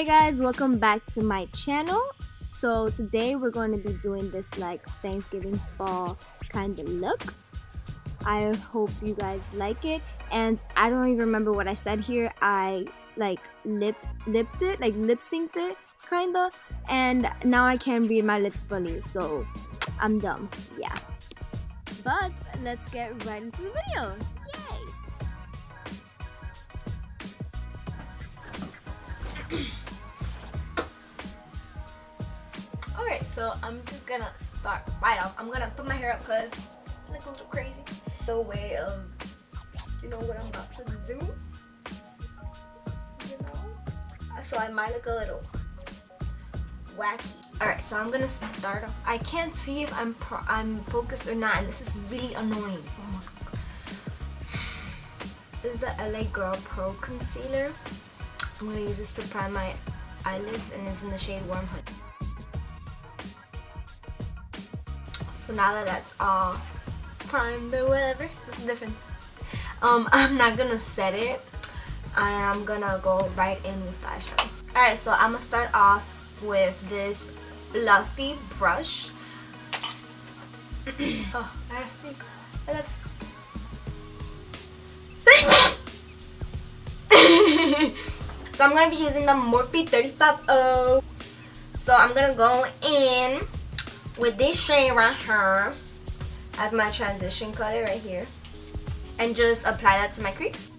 guys, welcome back to my channel. So today we're going to be doing this like Thanksgiving fall kind of look. I hope you guys like it, and I don't even remember what I said here. I like lip synced it kinda, and now I can't read my lips fully, so I'm dumb. Yeah, but let's get right into the video. Alright, so I'm just gonna start right off. I'm gonna put my hair up because it looks a little crazy. The way of, you know what I'm about to do, you know? So I might look a little wacky. Alright, so I'm gonna start off. I can't see if I'm focused or not, and this is really annoying. Oh my god. This is the LA Girl Pro Concealer. I'm gonna use this to prime my eyelids, and it's in the shade Warm Honey. So now that that's all primed or whatever, what's the difference? I'm not gonna set it, and I'm gonna go right in with the eyeshadow. Alright, so I'm gonna start off with this fluffy brush. Oh, I gotta sneeze. So I'm gonna be using the Morphe 35O. So I'm gonna go in with this shade right here as my transition color right here, and just apply that to my crease.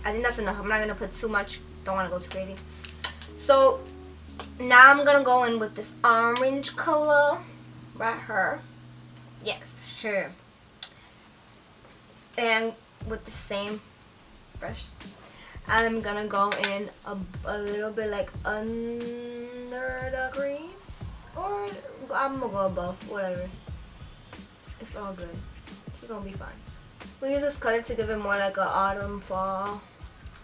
I think that's enough. I'm not gonna put too much, don't want to go too crazy. So now I'm gonna go in with this orange color right here. Yes, here. And with the same brush, I'm gonna go in a little bit like under the crease, or I'm gonna go above, whatever. It's all good. It's gonna be fine. We use this color to give it more like an autumn, fall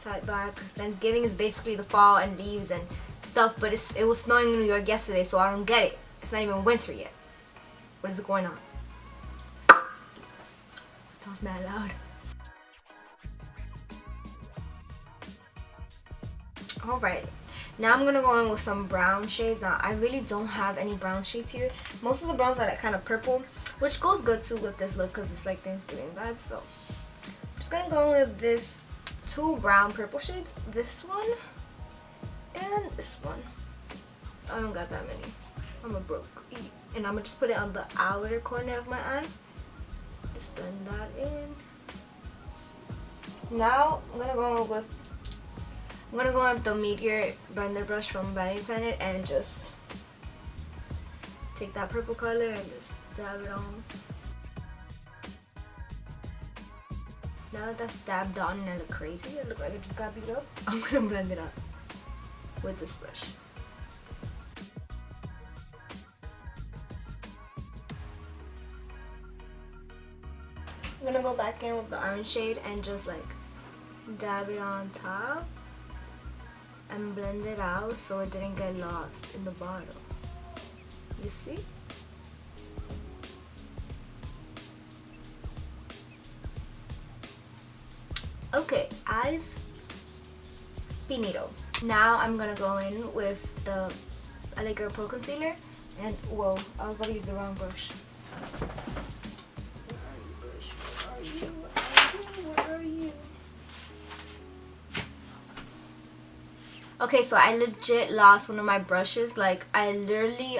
type vibe, because Thanksgiving is basically the fall and leaves and stuff, but it was snowing in New York yesterday, so I don't get it. It's not even winter yet. What is going on? That was mad loud. Alright, now I'm gonna go in with some brown shades. Now I really don't have any brown shades here. Most of the browns are like kind of purple, which goes good too with this look because it's like Thanksgiving vibes. So I'm just gonna go in with this two brown purple shades, this one and this one. I don't got that many. I'm a broke. And I'm gonna just put it on the outer corner of my eye. Just blend that in. Now I'm gonna go with the Meteor blender brush from Vanity Planet and just take that purple color and just dab it on. Now that that's dabbed on and I look crazy, I look like I just got beat up, I'm gonna blend it up with this brush. I'm gonna go back in with the orange shade and just like dab it on top and blend it out so it didn't get lost in the bottle. You see? Okay, eyes, finito. Now I'm gonna go in with the LA Girl Pro Concealer, and whoa, I was about to use the wrong brush. Where are you? Okay, so I legit lost one of my brushes. Like, I literally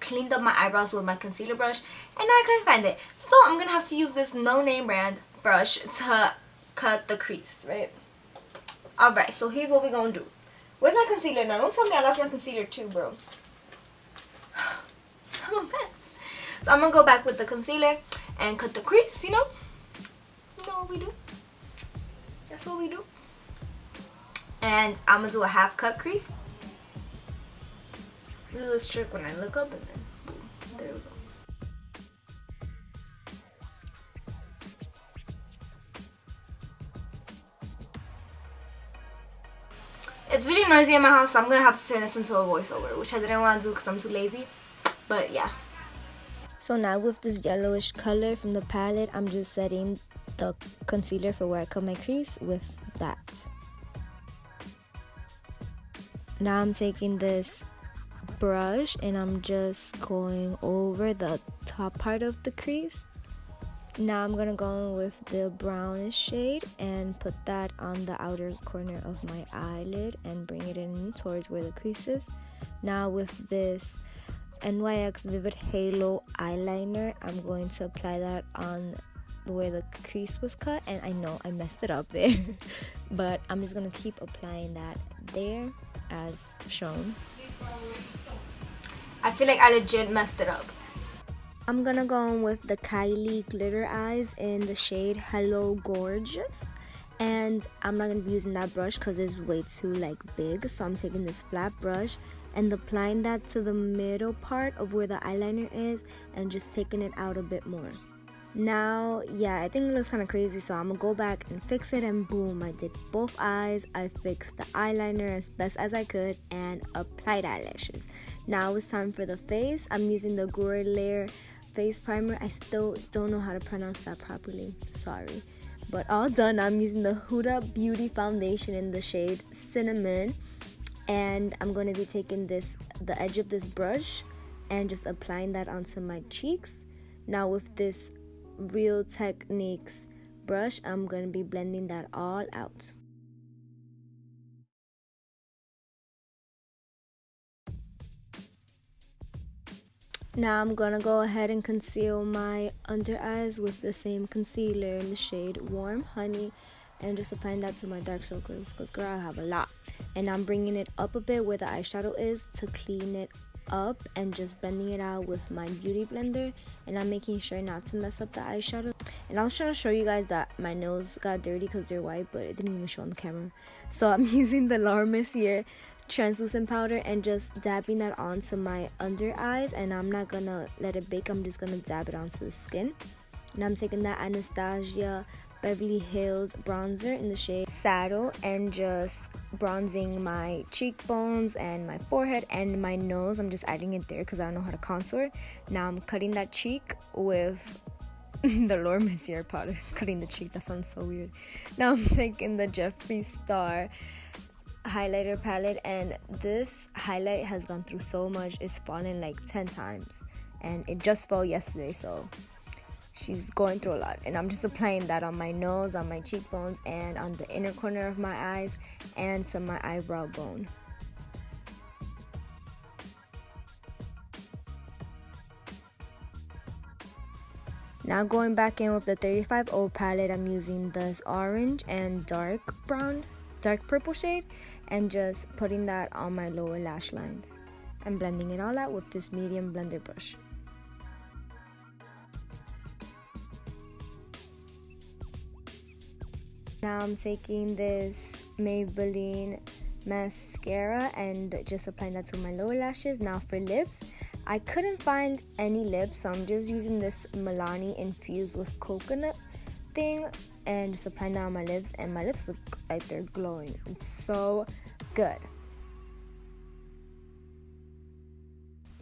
cleaned up my eyebrows with my concealer brush, and I couldn't find it. So I'm gonna have to use this no-name brand brush to cut the crease, right? Alright, so here's what we're gonna do. Where's my concealer now? Don't tell me I lost my concealer too, bro. I'm a mess. So I'm gonna go back with the concealer and cut the crease, you know? You know what we do? That's what we do. And I'm gonna do a half cut crease. Do this trick when I look up, and then boom, there we go. It's really noisy in my house, so I'm gonna have to turn this into a voiceover, which I didn't want to do because I'm too lazy. But yeah. So now with this yellowish color from the palette, I'm just setting the concealer for where I cut my crease with that. Now I'm taking this brush and I'm just going over the top part of the crease. Now I'm gonna go in with the brownish shade and put that on the outer corner of my eyelid and bring it in towards where the crease is. Now with this NYX Vivid Halo eyeliner, I'm going to apply that on where the crease was cut, and I know I messed it up there but I'm just gonna keep applying that there as shown. I feel like I legit messed it up. I'm gonna go in with the Kylie glitter eyes in the shade Hello Gorgeous, and I'm not gonna be using that brush because it's way too like big, so I'm taking this flat brush and applying that to the middle part of where the eyeliner is and just taking it out a bit more. Now, yeah, I think it looks kind of crazy, so I'm gonna go back and fix it, and boom, I did both eyes. I fixed the eyeliner as best as I could and applied eyelashes. Now it's time for the face. I'm using the Layer face primer. I still don't know how to pronounce that properly, sorry. But all done. I'm using the Huda Beauty foundation in the shade Cinnamon, and I'm going to be taking the edge of this brush and just applying that onto my cheeks. Now with this Real Techniques brush, I'm going to be blending that all out. Now I'm gonna go ahead and conceal my under eyes with the same concealer in the shade Warm Honey, and just applying that to my dark circles because girl, I have a lot. And I'm bringing it up a bit where the eyeshadow is to clean it up and just blending it out with my beauty blender, and I'm making sure not to mess up the eyeshadow. And I was trying to show you guys that my nails got dirty because they're white, but it didn't even show on the camera. So I'm using the Laura Mercier translucent powder and just dabbing that onto my under eyes, and I'm not gonna let it bake, I'm just gonna dab it onto the skin. And I'm taking that Anastasia Beverly Hills bronzer in the shade Saddle and just bronzing my cheekbones and my forehead and my nose. I'm just adding it there because I don't know how to contour. Now I'm cutting that cheek with the Laura Mercier powder. Cutting the cheek, that sounds so weird. Now I'm taking the Jeffree Star highlighter palette, and this highlight has gone through so much. It's fallen like 10 times and it just fell yesterday, so she's going through a lot. And I'm just applying that on my nose, on my cheekbones, and on the inner corner of my eyes and to my eyebrow bone. Now going back in with the 35O palette, I'm using this orange and dark purple shade, and just putting that on my lower lash lines and blending it all out with this medium blender brush. Now I'm taking this Maybelline mascara and just applying that to my lower lashes. Now for lips, I couldn't find any lips, so I'm just using this Milani infused with coconut thing and just applying that on my lips, and my lips look like they're glowing. It's so good.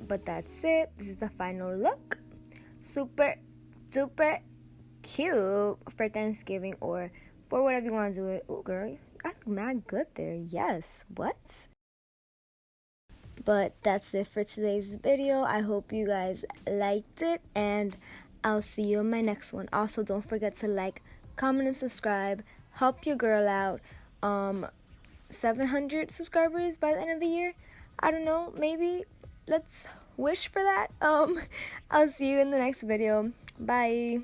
But that's it. This is the final look. Super duper cute for Thanksgiving or for whatever you want to do it. Oh girl, I look mad good there. Yes, what? But that's it for today's video. I hope you guys liked it, and I'll see you in my next one. Also, don't forget to like, comment, and subscribe. Help your girl out. 700 subscribers by the end of the year. I don't know, maybe let's wish for that. I'll see you in the next video. Bye.